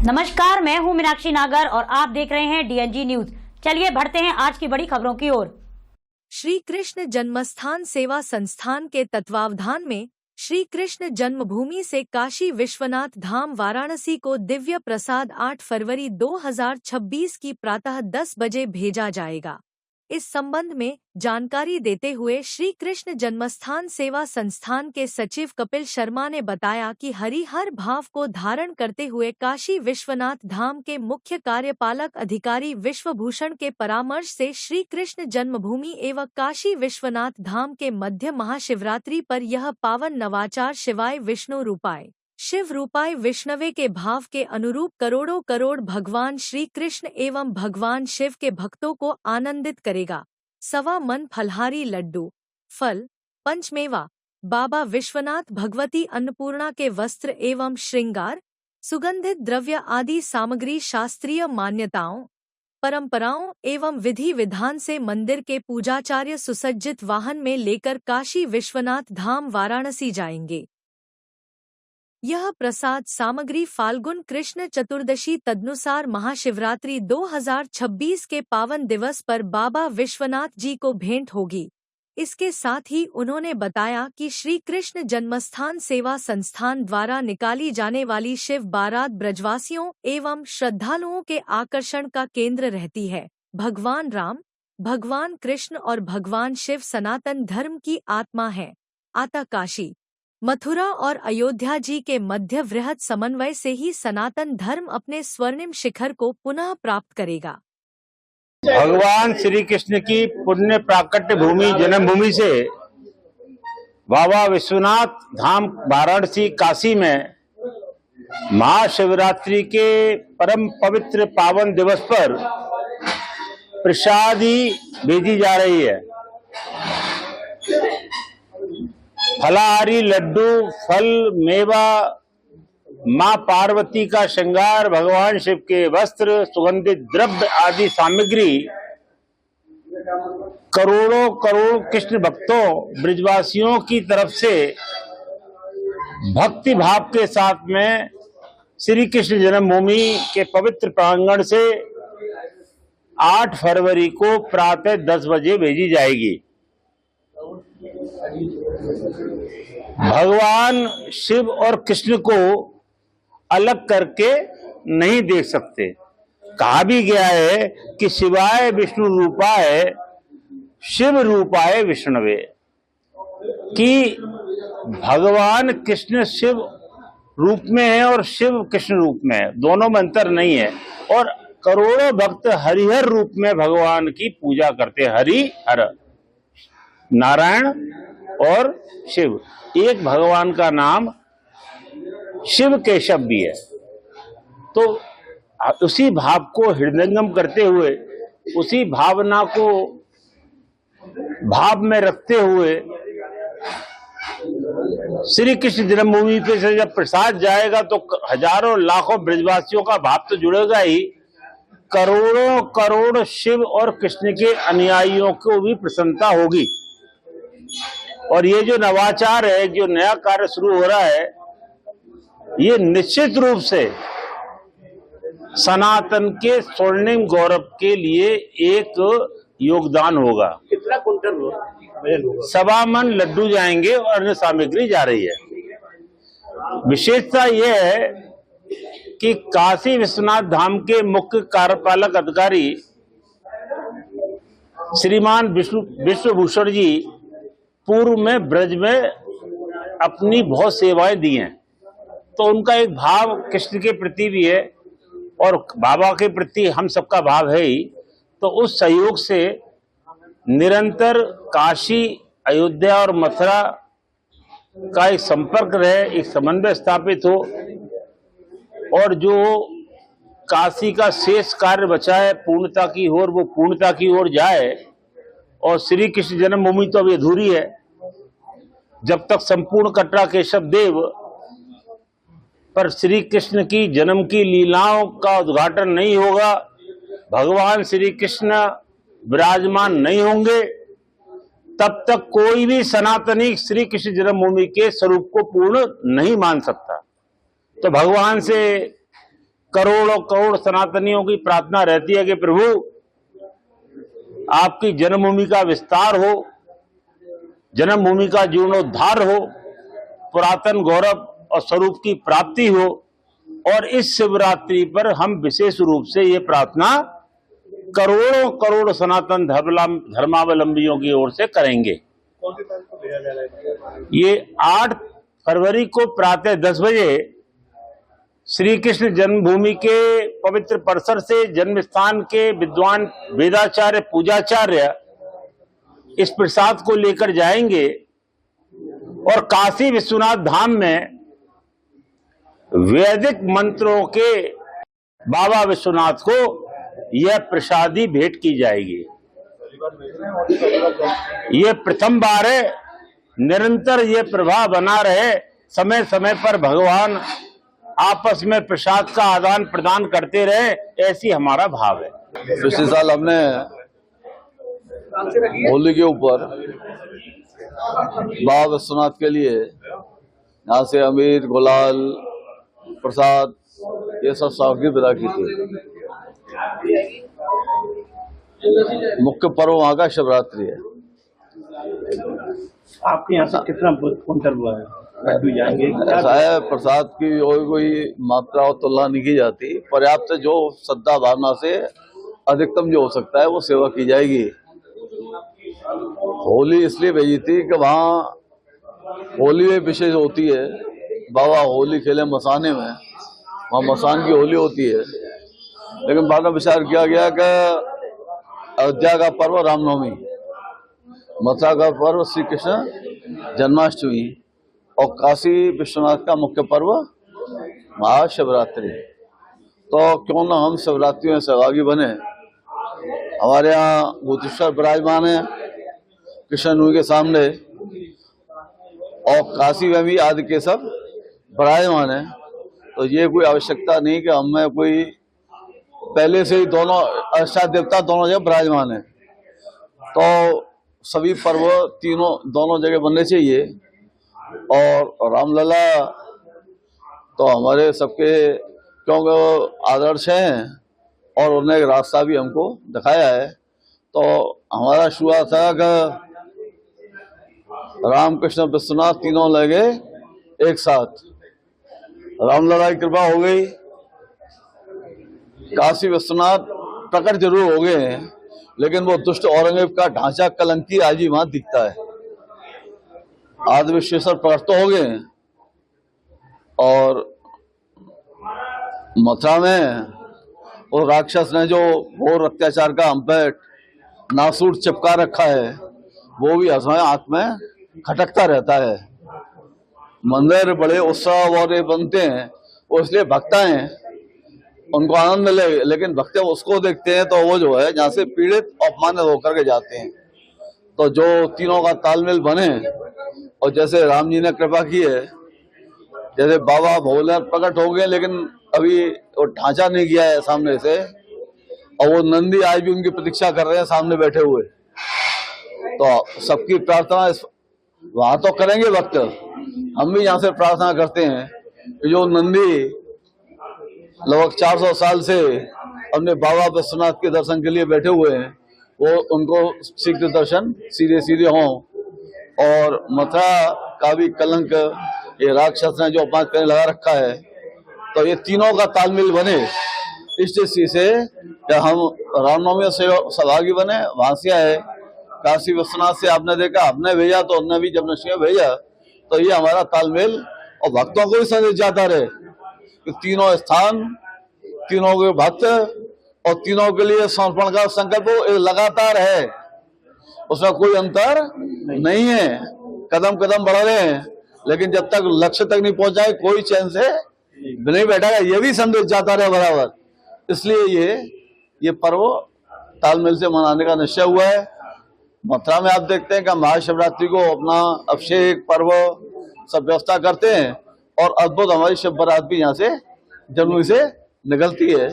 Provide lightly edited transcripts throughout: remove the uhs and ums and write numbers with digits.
नमस्कार, मैं हूं मीनाक्षी नागर और आप देख रहे हैं डीएनजी न्यूज। चलिए बढ़ते हैं आज की बड़ी खबरों की ओर। श्री कृष्ण जन्मस्थान सेवा संस्थान के तत्वावधान में श्री कृष्ण जन्मभूमि से काशी विश्वनाथ धाम वाराणसी को दिव्य प्रसाद 8 फरवरी 2026 की प्रातः 10 बजे भेजा जाएगा। इस संबंध में जानकारी देते हुए श्री कृष्ण जन्मस्थान सेवा संस्थान के सचिव कपिल शर्मा ने बताया कि हरिहर भाव को धारण करते हुए काशी विश्वनाथ धाम के मुख्य कार्यपालक अधिकारी विश्वभूषण के परामर्श से श्री कृष्ण जन्मभूमि एवं काशी विश्वनाथ धाम के मध्य महाशिवरात्रि पर यह पावन नवाचार शिवाय विष्णु रूपाय शिव रूपाय विष्णवे के भाव के अनुरूप करोड़ों करोड़ भगवान श्री कृष्ण एवं भगवान शिव के भक्तों को आनंदित करेगा। 1.25 मन फलहारी लड्डू, फल, पंचमेवा, बाबा विश्वनाथ भगवती अन्नपूर्णा के वस्त्र एवं श्रृंगार, सुगंधित द्रव्य आदि सामग्री शास्त्रीय मान्यताओं, परंपराओं एवं विधि विधान से मंदिर के पूजाचार्य सुसज्जित वाहन में लेकर काशी विश्वनाथ धाम वाराणसी जाएंगे। यह प्रसाद सामग्री फाल्गुन कृष्ण चतुर्दशी तदनुसार महाशिवरात्रि 2026 के पावन दिवस पर बाबा विश्वनाथ जी को भेंट होगी। इसके साथ ही उन्होंने बताया कि श्री कृष्ण जन्मस्थान सेवा संस्थान द्वारा निकाली जाने वाली शिव बारात ब्रजवासियों एवं श्रद्धालुओं के आकर्षण का केंद्र रहती है। भगवान राम, भगवान कृष्ण और भगवान शिव सनातन धर्म की आत्मा है। अतः काशी, मथुरा और अयोध्या जी के मध्य वृहद समन्वय से ही सनातन धर्म अपने स्वर्णिम शिखर को पुनः प्राप्त करेगा। भगवान श्री कृष्ण की पुण्य प्राकट्य भूमि जन्मभूमि से बाबा विश्वनाथ धाम वाराणसी काशी में महाशिवरात्रि के परम पवित्र पावन दिवस पर प्रसादी भेजी जा रही है। फलाहारी लड्डू, फल, मेवा, मां पार्वती का श्रृंगार, भगवान शिव के वस्त्र, सुगंधित द्रव्य आदि सामग्री करोड़ों करोड़ कृष्ण भक्तों ब्रजवासियों की तरफ से भक्ति भाव के साथ में श्री कृष्ण जन्मभूमि के पवित्र प्रांगण से 8 फरवरी को प्रातः 10 बजे भेजी जाएगी। भगवान शिव और कृष्ण को अलग करके नहीं देख सकते। कहा भी गया है कि शिवाय विष्णु रूपाय शिव रूपाय विष्णवे, कि भगवान कृष्ण शिव रूप में है और शिव कृष्ण रूप में है, दोनों में अंतर नहीं है। और करोड़ों भक्त हरिहर रूप में भगवान की पूजा करते हैं। हरिहर नारायण और शिव, एक भगवान का नाम शिव केशव भी है। तो उसी भाव को हृदयंगम करते हुए, उसी भावना को भाव में रखते हुए श्री कृष्ण जन्मभूमि पे से जब प्रसाद जाएगा तो हजारों लाखों ब्रजवासियों का भाव तो जुड़ेगा ही, करोड़ों करोड़ शिव और कृष्ण के अनुयायियों को भी प्रसन्नता होगी। और ये जो नवाचार है, जो नया कार्य शुरू हो रहा है, ये निश्चित रूप से सनातन के स्वर्णिम गौरव के लिए एक योगदान होगा। कितना कुंटल होगा? 1.25 मन लड्डू जाएंगे और अन्य सामग्री जा रही है। विशेषता यह है कि काशी विश्वनाथ धाम के मुख्य कार्यपालक अधिकारी श्रीमान विश्वभूषण जी पूर्व में ब्रज में अपनी बहुत सेवाएं दी हैं, तो उनका एक भाव कृष्ण के प्रति भी है और बाबा के प्रति हम सबका भाव है ही। तो उस सहयोग से निरंतर काशी, अयोध्या और मथुरा का एक संपर्क रहे, एक समन्वय स्थापित हो और जो काशी का शेष कार्य बचा है पूर्णता की ओर, वो पूर्णता की ओर जाए। और श्री कृष्ण जन्मभूमि तो अभी अधूरी है। जब तक संपूर्ण कटरा केशव देव पर श्री कृष्ण की जन्म की लीलाओं का उद्घाटन नहीं होगा, भगवान श्री कृष्ण विराजमान नहीं होंगे, तब तक कोई भी सनातनी श्री कृष्ण जन्मभूमि के स्वरूप को पूर्ण नहीं मान सकता। तो भगवान से करोड़ों करोड़ सनातनियों की प्रार्थना रहती है कि प्रभु आपकी जन्मभूमि का विस्तार हो, जन्मभूमि का जीर्णोद्धार हो, पुरातन गौरव और स्वरूप की प्राप्ति हो। और इस शिवरात्रि पर हम विशेष रूप से ये प्रार्थना करोड़ों करोड़ सनातन धर्मावलंबियों की ओर से करेंगे। कौन सी तारीख को भेजा जा रहा है? ये 8 फरवरी को प्रातः 10 बजे श्री कृष्ण जन्मभूमि के पवित्र परिसर से जन्म स्थान के विद्वान वेदाचार्य पूजाचार्य इस प्रसाद को लेकर जाएंगे और काशी विश्वनाथ धाम में वैदिक मंत्रों के बाबा विश्वनाथ को यह प्रसादी भेंट की जाएगी। ये प्रथम बार है, निरंतर ये प्रभाव बना रहे, समय समय पर भगवान आपस में प्रसाद का आदान प्रदान करते रहे, ऐसी हमारा भाव है। पिछले साल हमने होली के ऊपर बाबा विश्वनाथ के लिए यहाँ से अमीर, गुलाल, प्रसाद ये सब सामग्री विदा की थी। मुख्य पर्व वहाँ का शिवरात्रि है। आपके यहाँ से कितना कुंटल हुआ है? जाएंगे ऐसा है, प्रसाद की कोई मात्रा और तुलना नहीं की जाती, पर्याप्त जो श्रद्धा भावना से अधिकतम जो हो सकता है वो सेवा की जाएगी। होली इसलिए भेजी थी कि वहाँ होली में विशेष होती है, बाबा होली खेले मसाने में, वहाँ मसान की होली होती है। लेकिन बाद में विचार किया गया कि अयोध्या का पर्व रामनवमी, मथुरा का पर्व श्री कृष्ण जन्माष्टमी और काशी विश्वनाथ का मुख्य पर्व महाशिवरात्रि। तो क्यों ना हम शिवरात्रि में सहभागी बने। हमारे यहाँ भूतेश्वर विराजमान है कृष्ण के सामने और काशी में भी आदि के सब विराजमान है। तो ये कोई आवश्यकता नहीं कि हमें कोई पहले से ही दोनों अर्चा देवता दोनों जगह विराजमान है, तो सभी पर्व दोनों जगह बनने चाहिए। और रामलला तो हमारे सबके क्योंकि आदर्श हैं और उन्हें एक रास्ता भी हमको दिखाया है। तो हमारा शुआ था कि राम कृष्ण विश्वनाथ तीनों लगे एक साथ। रामलला की कृपा हो गई, काशी विश्वनाथ प्रकट जरूर हो गए हैं, लेकिन वो दुष्ट औरंगजेब का ढांचा कलंकी आज भी वहां दिखता है। आदि विश्वेश्वर प्रकट तो हो गए हैं। और मथुरा में वो राक्षस ने जो घोर अत्याचार का हम पे नासूर चिपका रखा है, वो भी हमारे हाथ में खटकता रहता है। मंदिर बड़े उत्सव और ये बनते हैं, वो इसलिए भक्त हैं, उनको आनंद मिले, लेकिन भक्त उसको देखते हैं तो वो जो है जहाँ से पीड़ित अपमानित होकर के जाते हैं। तो जो तीनों का तालमेल बने, और जैसे राम जी ने कृपा की है, जैसे बाबा भोलेनाथ प्रकट हो गए लेकिन अभी वो ढांचा नहीं किया है सामने से, और वो नंदी आज भी उनकी प्रतीक्षा कर रहे हैं सामने बैठे हुए। तो सबकी प्रार्थना वहां तो करेंगे भक्त, हम भी यहाँ से प्रार्थना करते हैं कि जो नंदी लगभग 400 साल से अपने बाबा विश्वनाथ के दर्शन के लिए बैठे हुए हैं, वो उनको शीघ्र दर्शन सीधे हों। और मथुरा का भी कलंक ये राक्षस ने जो अपमान करने लगा रखा है, तो ये तीनों का तालमेल बने इस दृष्टि से कि हम रामनवमी से सहभागी बने। वहां से आए काशी विश्वनाथ से, आपने देखा हमने भेजा तो उन्होंने भी जब नशे भेजा, तो ये हमारा तालमेल और भक्तों को भी संदेश जाता रहे कि तीनों स्थान, तीनों के भक्त और तीनों के लिए समर्पण का संकल्प लगातार है, उसमें कोई अंतर नहीं है। कदम कदम बढ़ रहे हैं, लेकिन जब तक लक्ष्य तक नहीं पहुंचाए कोई चैन से नहीं बैठेगा, ये भी संदेश जाता रहे बराबर। इसलिए ये पर्व तालमेल से मनाने का निश्चय हुआ है। मथुरा में आप देखते हैं कि महाशिवरात्रि को अपना अभिषेक पर्व सब व्यवस्था करते हैं, और अद्भुत हमारी शिव बारात भी यहाँ से जमुई से निकलती है।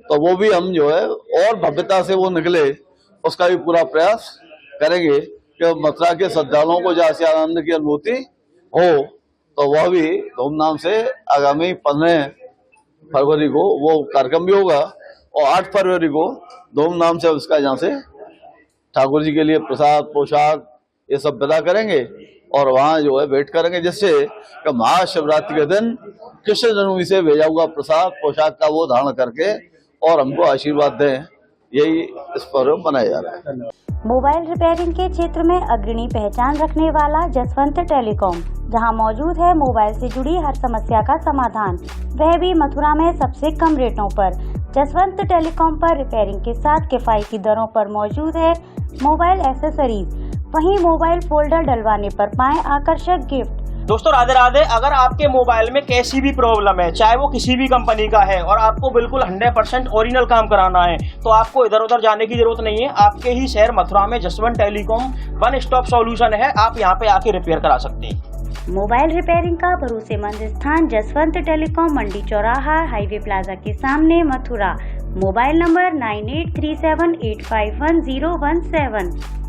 तो वो भी हम जो है और भव्यता से वो निकले, उसका भी पूरा प्रयास करेंगे कि मथुरा के श्रद्धालुओं को जहाँ से आनंद की अनुभूति हो, तो वह भी धूमधाम से आगामी 15 फरवरी को वो कार्यक्रम भी होगा और 8 फरवरी को धूमधाम से उसका यहाँ से ठाकुर जी के लिए प्रसाद पोशाक ये सब विदा करेंगे और वहाँ जो है वेट करेंगे, जिससे कि महाशिवरात्रि के दिन कृष्ण जन्मभूमि से भेजा हुआ प्रसाद पोशाक का वो धारण करके और हमको आशीर्वाद दें। यही इस पर्व मनाया जा रहा है। मोबाइल रिपेयरिंग के क्षेत्र में अग्रणी पहचान रखने वाला जसवंत टेलीकॉम, जहां मौजूद है मोबाइल से जुड़ी हर समस्या का समाधान, वह भी मथुरा में सबसे कम रेटों पर। जसवंत टेलीकॉम पर रिपेयरिंग के साथ किफायती दरों पर मौजूद है मोबाइल एक्सेसरीज, वहीं मोबाइल फोल्डर डलवाने पर पाएं आकर्षक गिफ्ट। दोस्तों राधे राधे। अगर आपके मोबाइल में कैसी भी प्रॉब्लम है, चाहे वो किसी भी कंपनी का है और आपको बिल्कुल 100% ओरिजिनल काम कराना है, तो आपको इधर उधर जाने की जरूरत नहीं है। आपके ही शहर मथुरा में Jaswant telecom one stop solution है, आप यहाँ पे आके रिपेयर करा सकते हैं। मोबाइल रिपेयरिंग का भरोसेमंद स्थान जसवंत टेलीकॉम, मंडी चौराहा, हाईवे प्लाजा के सामने, मथुरा। Mobile number 9837851017।